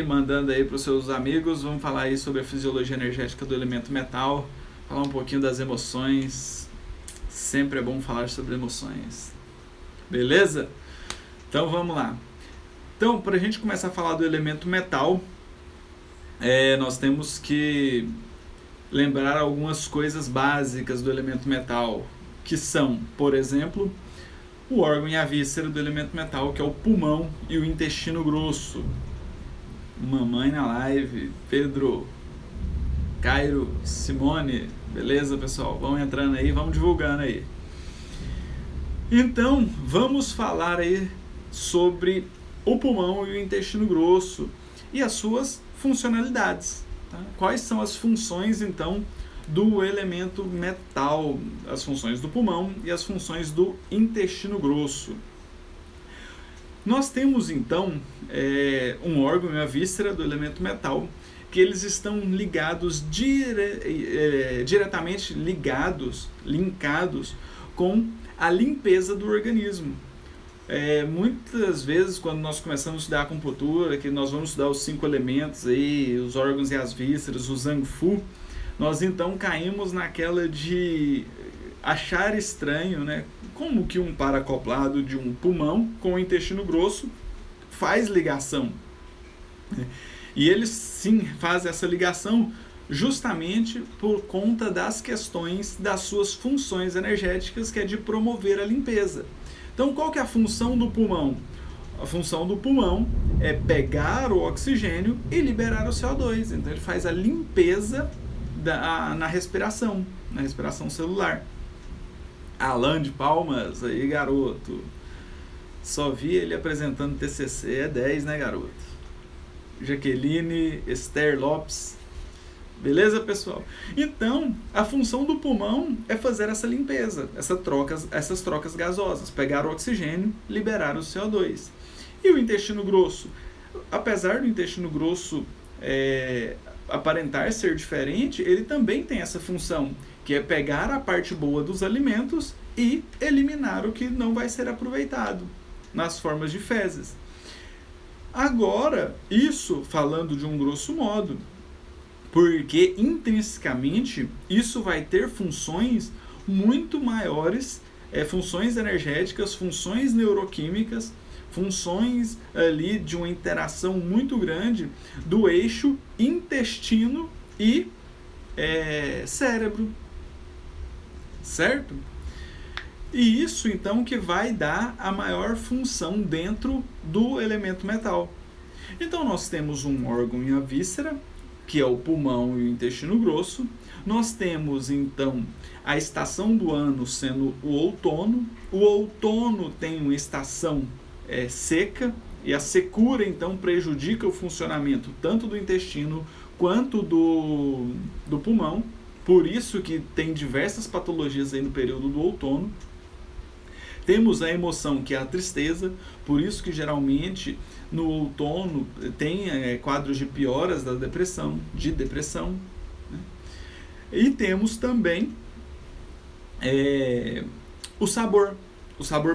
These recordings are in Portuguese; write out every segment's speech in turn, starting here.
Mandando aí para os seus amigos, vamos falar aí sobre a fisiologia energética do elemento metal, falar um pouquinho das emoções. Sempre é bom falar sobre emoções. Beleza? Então vamos lá. Então, para a gente começar a falar do elemento metal, nós temos que lembrar algumas coisas básicas do elemento metal, que são, por exemplo, o órgão e a víscera do elemento metal, que é o pulmão e o intestino grosso. Mamãe na live, Pedro, Cairo, Simone, beleza, pessoal? Vão entrando aí, vamos divulgando aí. Então, vamos falar aí sobre o pulmão e o intestino grosso e as suas funcionalidades. Tá? Quais são as funções, então, do elemento metal, as funções do pulmão e as funções do intestino grosso? Nós temos, então, um órgão e a víscera do elemento metal, que eles estão ligados, diretamente linkados com a limpeza do organismo. Muitas vezes, quando nós começamos a estudar acupuntura, que nós vamos estudar os 5 elementos, aí, os órgãos e as vísceras, o Zhang Fu, nós então caímos naquela de achar estranho, né? Como que um par acoplado de um pulmão com o intestino grosso faz ligação. E eles sim fazem essa ligação justamente por conta das questões das suas funções energéticas, que é de promover a limpeza. Então, qual que é a função do pulmão? A função do pulmão é pegar o oxigênio e liberar o CO2. Então, ele faz a limpeza na respiração celular. Alan de Palmas, aí garoto. Só vi ele apresentando TCC, é 10, né, garoto? Jaqueline, Esther Lopes. Beleza, pessoal? Então, a função do pulmão é fazer essa limpeza, essas trocas gasosas, pegar o oxigênio, liberar o CO2. E o intestino grosso? Apesar do intestino grosso aparentar ser diferente, ele também tem essa função, que é pegar a parte boa dos alimentos e eliminar o que não vai ser aproveitado nas formas de fezes. Agora, isso falando de um grosso modo, porque intrinsecamente isso vai ter funções muito maiores, funções energéticas, funções neuroquímicas, funções ali de uma interação muito grande do eixo intestino e cérebro, certo? E isso então que vai dar a maior função dentro do elemento metal. Então nós temos um órgão e a víscera, que é o pulmão e o intestino grosso. Nós temos então a estação do ano sendo o outono. O outono tem uma estação seca, e a secura então prejudica o funcionamento tanto do intestino quanto do pulmão. Por isso que tem diversas patologias aí no período do outono. Temos a emoção, que é a tristeza, por isso que geralmente no outono tem quadros de pioras da depressão, né? E temos também o sabor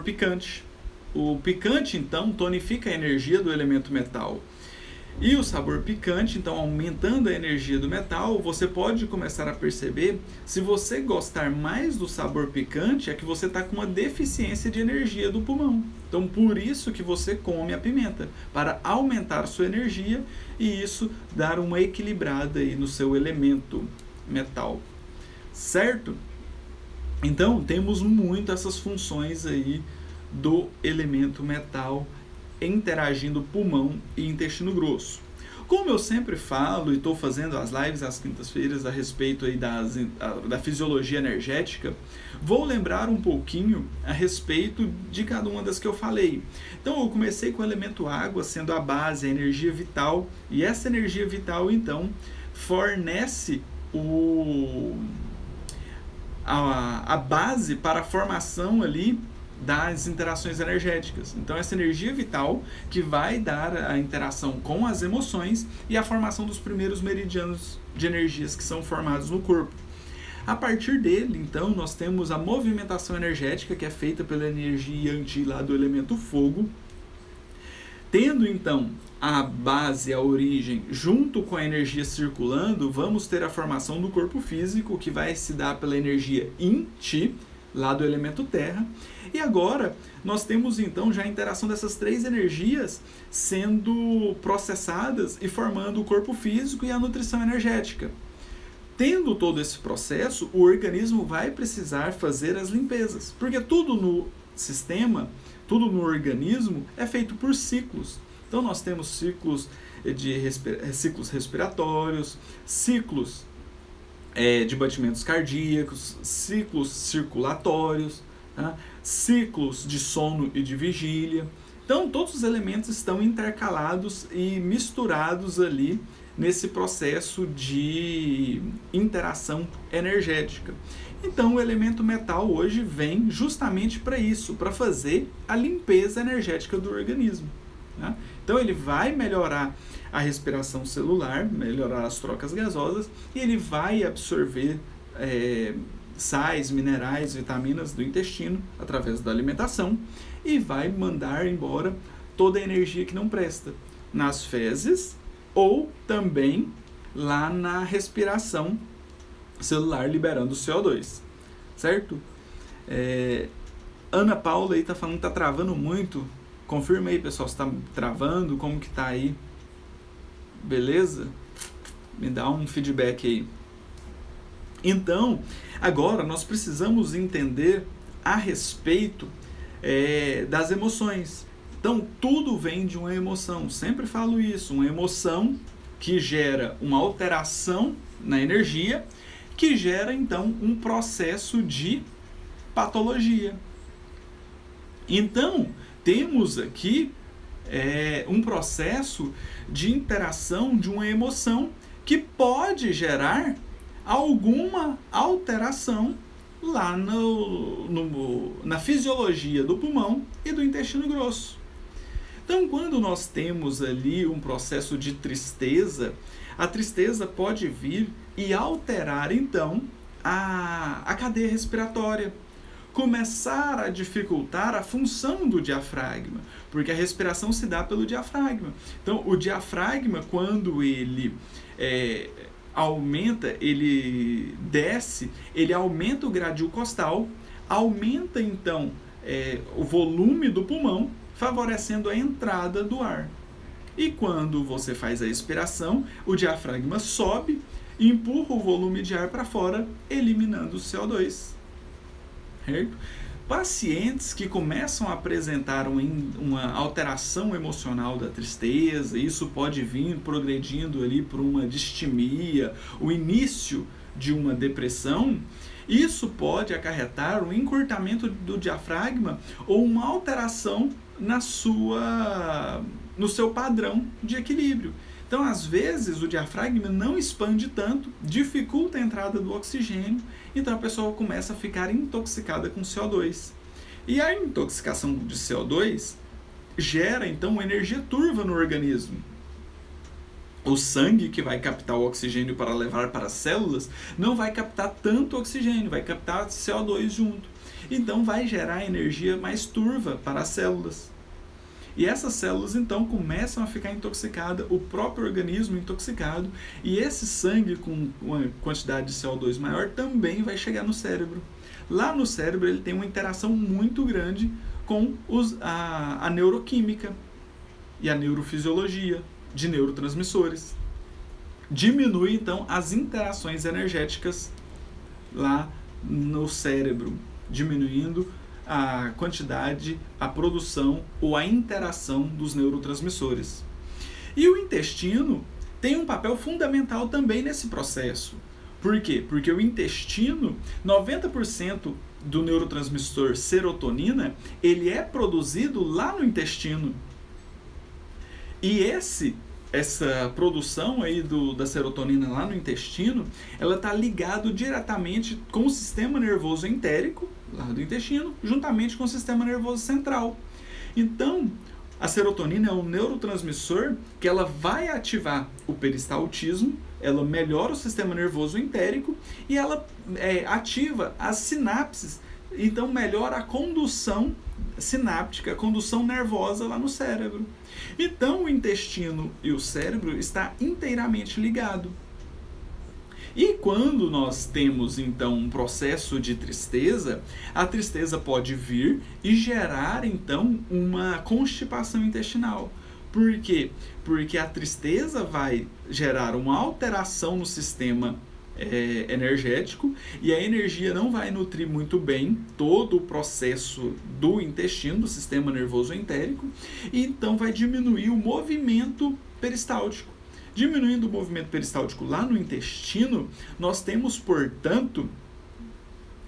picante. O picante, então, tonifica a energia do elemento metal. E o sabor picante, então, aumentando a energia do metal, você pode começar a perceber, se você gostar mais do sabor picante, é que você está com uma deficiência de energia do pulmão. Então, por isso que você come a pimenta, para aumentar sua energia e isso dar uma equilibrada aí no seu elemento metal, certo? Então, temos muito essas funções aí do elemento metal interagindo pulmão e intestino grosso. Como eu sempre falo e estou fazendo as lives às quintas-feiras a respeito aí da fisiologia energética, vou lembrar um pouquinho a respeito de cada uma das que eu falei. Então eu comecei com o elemento água sendo a base, a energia vital, e essa energia vital então fornece a base para a formação ali das interações energéticas. Então essa energia vital que vai dar a interação com as emoções e a formação dos primeiros meridianos de energias que são formados no corpo. A partir dele, então, nós temos a movimentação energética, que é feita pela energia Yang lá do elemento fogo. Tendo então a base, a origem, junto com a energia circulando, vamos ter a formação do corpo físico, que vai se dar pela energia Yin Chi, lá do elemento terra. E agora nós temos então já a interação dessas três energias sendo processadas e formando o corpo físico e a nutrição energética. Tendo todo esse processo, o organismo vai precisar fazer as limpezas, porque tudo no sistema, tudo no organismo é feito por ciclos. Então nós temos ciclos ciclos respiratórios, ciclos de batimentos cardíacos, ciclos circulatórios, tá? Ciclos de sono e de vigília. Então todos os elementos estão intercalados e misturados ali nesse processo de interação energética. Então o elemento metal hoje vem justamente para isso, para fazer a limpeza energética do organismo, né? Então ele vai melhorar a respiração celular, melhorar as trocas gasosas, e ele vai absorver sais, minerais, vitaminas do intestino através da alimentação e vai mandar embora toda a energia que não presta nas fezes ou também lá na respiração celular, liberando o CO2, certo? Ana Paula aí está falando que está travando muito. Confirma aí, pessoal, se está travando, como que está aí. Beleza? Me dá um feedback aí. Então, agora nós precisamos entender a respeito das emoções. Então, tudo vem de uma emoção. Sempre falo isso. Uma emoção que gera uma alteração na energia, que gera, então, um processo de patologia. Então, temos aqui um processo de interação de uma emoção que pode gerar alguma alteração lá na fisiologia do pulmão e do intestino grosso. Então, quando nós temos ali um processo de tristeza, a tristeza pode vir e alterar, então, a cadeia respiratória, começar a dificultar a função do diafragma, porque a respiração se dá pelo diafragma. Então, o diafragma, quando ele aumenta, ele desce, ele aumenta o gradil costal, aumenta então o volume do pulmão, favorecendo a entrada do ar. E quando você faz a expiração, o diafragma sobe, empurra o volume de ar para fora, eliminando o CO2. Certo? Pacientes que começam a apresentar uma alteração emocional da tristeza, isso pode vir progredindo ali por uma distimia, o início de uma depressão, isso pode acarretar um encurtamento do diafragma ou uma alteração no seu padrão de equilíbrio. Então, às vezes, o diafragma não expande tanto, dificulta a entrada do oxigênio, então a pessoa começa a ficar intoxicada com CO2. E a intoxicação de CO2 gera, então, uma energia turva no organismo. O sangue, que vai captar o oxigênio para levar para as células, não vai captar tanto oxigênio, vai captar CO2 junto. Então, vai gerar energia mais turva para as células. E essas células, então, começam a ficar intoxicadas, o próprio organismo intoxicado, e esse sangue com uma quantidade de CO2 maior também vai chegar no cérebro. Lá no cérebro, ele tem uma interação muito grande com a neuroquímica e a neurofisiologia de neurotransmissores. Diminui, então, as interações energéticas lá no cérebro, diminuindo a quantidade, a produção ou a interação dos neurotransmissores. E o intestino tem um papel fundamental também nesse processo. Por quê? Porque o intestino, 90% do neurotransmissor serotonina, ele é produzido lá no intestino. E essa produção aí da serotonina lá no intestino, ela está ligada diretamente com o sistema nervoso entérico, lá do intestino, juntamente com o sistema nervoso central. Então, a serotonina é um neurotransmissor que ela vai ativar o peristaltismo, ela melhora o sistema nervoso entérico e ela ativa as sinapses, então melhora a condução sináptica, condução nervosa lá no cérebro. Então o intestino e o cérebro está inteiramente ligado. E quando nós temos então um processo de tristeza, a tristeza pode vir e gerar então uma constipação intestinal. Por quê? Porque a tristeza vai gerar uma alteração no sistema energético e a energia não vai nutrir muito bem todo o processo do intestino, do sistema nervoso entérico, e então vai diminuir o movimento peristáltico. Diminuindo o movimento peristáltico lá no intestino, nós temos, portanto,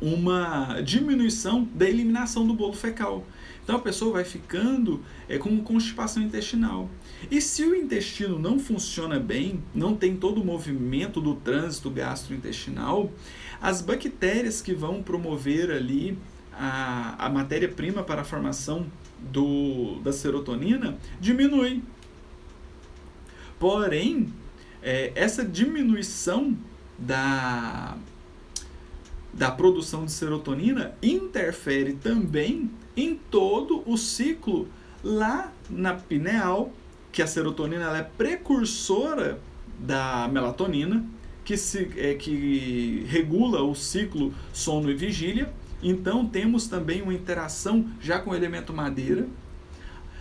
uma diminuição da eliminação do bolo fecal. Então a pessoa vai ficando com constipação intestinal. E se o intestino não funciona bem, não tem todo o movimento do trânsito gastrointestinal, as bactérias que vão promover ali a matéria-prima para a formação da serotonina diminui. Porém, essa diminuição da produção de serotonina interfere também em todo o ciclo lá na pineal, que a serotonina ela é precursora da melatonina, que regula o ciclo sono e vigília. Então temos também uma interação já com o elemento madeira.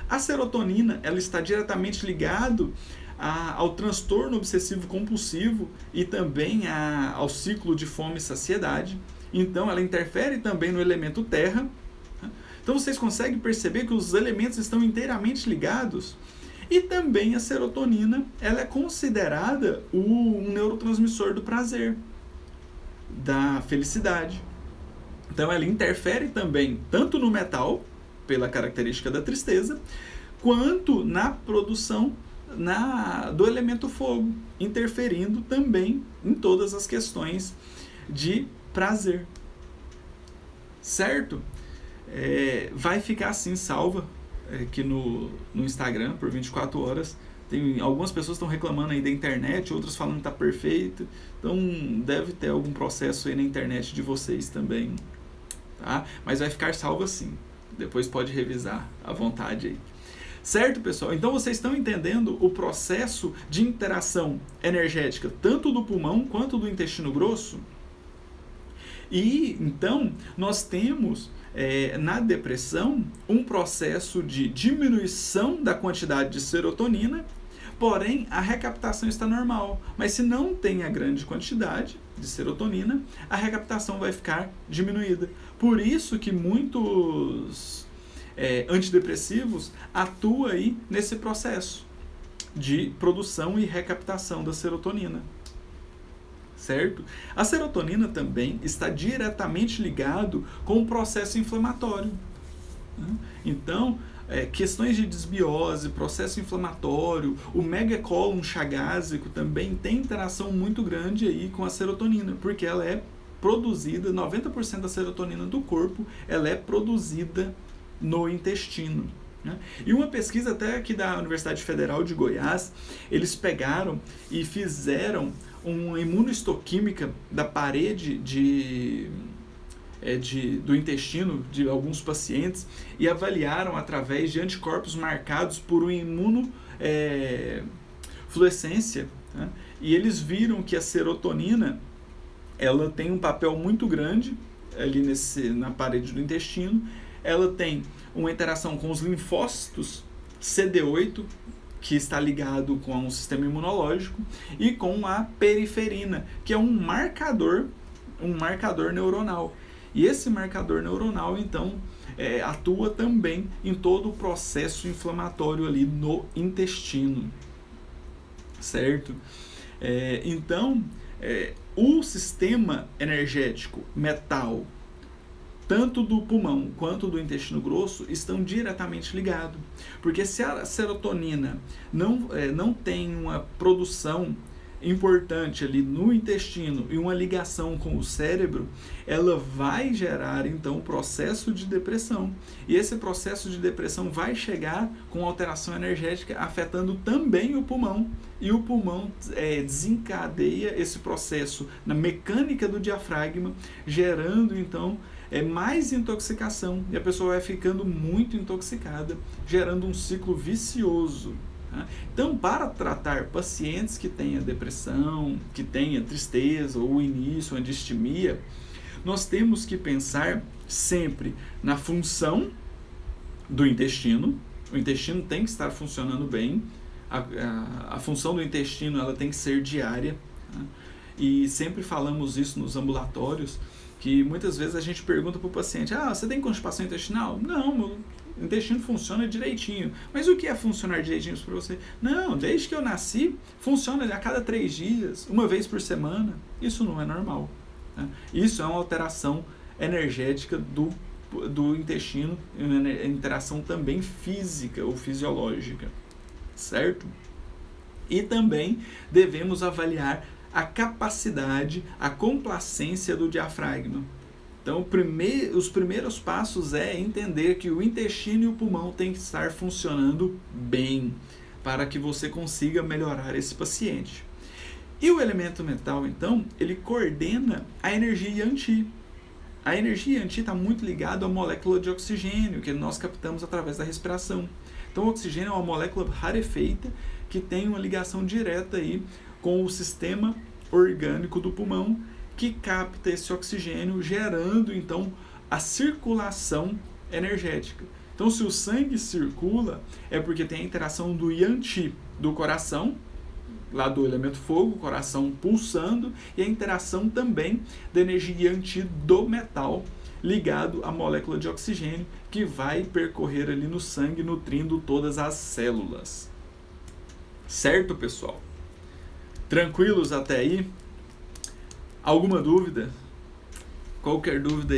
A serotonina ela está diretamente ligada ao transtorno obsessivo compulsivo e também ao ciclo de fome e saciedade. Então ela interfere também no elemento terra. Então vocês conseguem perceber que os elementos estão inteiramente ligados. E também a serotonina ela é considerada um neurotransmissor do prazer, da felicidade. Então ela interfere também tanto no metal, pela característica da tristeza, quanto na produção do elemento fogo, interferindo também em todas as questões de prazer. Certo? Vai ficar assim salva aqui no Instagram por 24 horas. Algumas pessoas estão reclamando aí da internet, outras falando que está perfeito. Então deve ter algum processo aí na internet de vocês também. Tá? Mas vai ficar salvo assim. Depois pode revisar à vontade aí. Certo, pessoal? Então vocês estão entendendo o processo de interação energética tanto do pulmão quanto do intestino grosso? E então nós temos na depressão um processo de diminuição da quantidade de serotonina, porém a recaptação está normal. Mas se não tem a grande quantidade de serotonina, a recaptação vai ficar diminuída. Por isso que muitos antidepressivos atuam aí nesse processo de produção e recaptação da serotonina. Certo? A serotonina também está diretamente ligado com o processo inflamatório. Então, questões de desbiose, processo inflamatório, o megacolon chagásico também tem interação muito grande aí com a serotonina, porque ela é produzida, 90% da serotonina do corpo, ela é produzida no intestino. E uma pesquisa até aqui da Universidade Federal de Goiás, eles pegaram e fizeram uma imunohistoquímica da parede do intestino de alguns pacientes e avaliaram através de anticorpos marcados por uma imunofluorescência, né? E eles viram que a serotonina ela tem um papel muito grande ali na parede do intestino. Ela tem uma interação com os linfócitos CD8, que está ligado com o sistema imunológico, e com a periferina, que é um marcador neuronal. E esse marcador neuronal, então, atua também em todo o processo inflamatório ali no intestino. Certo? Então, o sistema energético metal, tanto do pulmão quanto do intestino grosso, estão diretamente ligados. Porque se a serotonina não tem uma produção importante ali no intestino e uma ligação com o cérebro, ela vai gerar então um processo de depressão. E esse processo de depressão vai chegar com alteração energética, afetando também o pulmão. E o pulmão desencadeia esse processo na mecânica do diafragma, gerando então é mais intoxicação e a pessoa vai ficando muito intoxicada, gerando um ciclo vicioso. Então, para tratar pacientes que tenham depressão, que tenham tristeza ou início, uma distimia, nós temos que pensar sempre na função do intestino. O intestino tem que estar funcionando bem, a função do intestino ela tem que ser diária, e sempre falamos isso nos ambulatórios, que muitas vezes a gente pergunta para o paciente, você tem constipação intestinal? Não, meu intestino funciona direitinho. Mas o que é funcionar direitinho para você? Não, desde que eu nasci, funciona a cada 3 dias, uma vez por semana. Isso não é normal. Isso é uma alteração energética do intestino, uma interação também física ou fisiológica, certo? E também devemos avaliar a capacidade, a complacência do diafragma. Então, os primeiros passos é entender que o intestino e o pulmão têm que estar funcionando bem para que você consiga melhorar esse paciente. E o elemento metal, então, ele coordena a energia Yang-Chi. A energia Yang-Chi está muito ligada à molécula de oxigênio que nós captamos através da respiração. Então, o oxigênio é uma molécula rarefeita que tem uma ligação direta aí com o sistema orgânico do pulmão, que capta esse oxigênio, gerando então a circulação energética. Então, se o sangue circula, é porque tem a interação do Yang-Chi, do coração, lá do elemento fogo, o coração pulsando, e a interação também da energia Yang-Chi do metal, ligado à molécula de oxigênio, que vai percorrer ali no sangue, nutrindo todas as células. Certo, pessoal? Tranquilos até aí? Alguma dúvida? Qualquer dúvida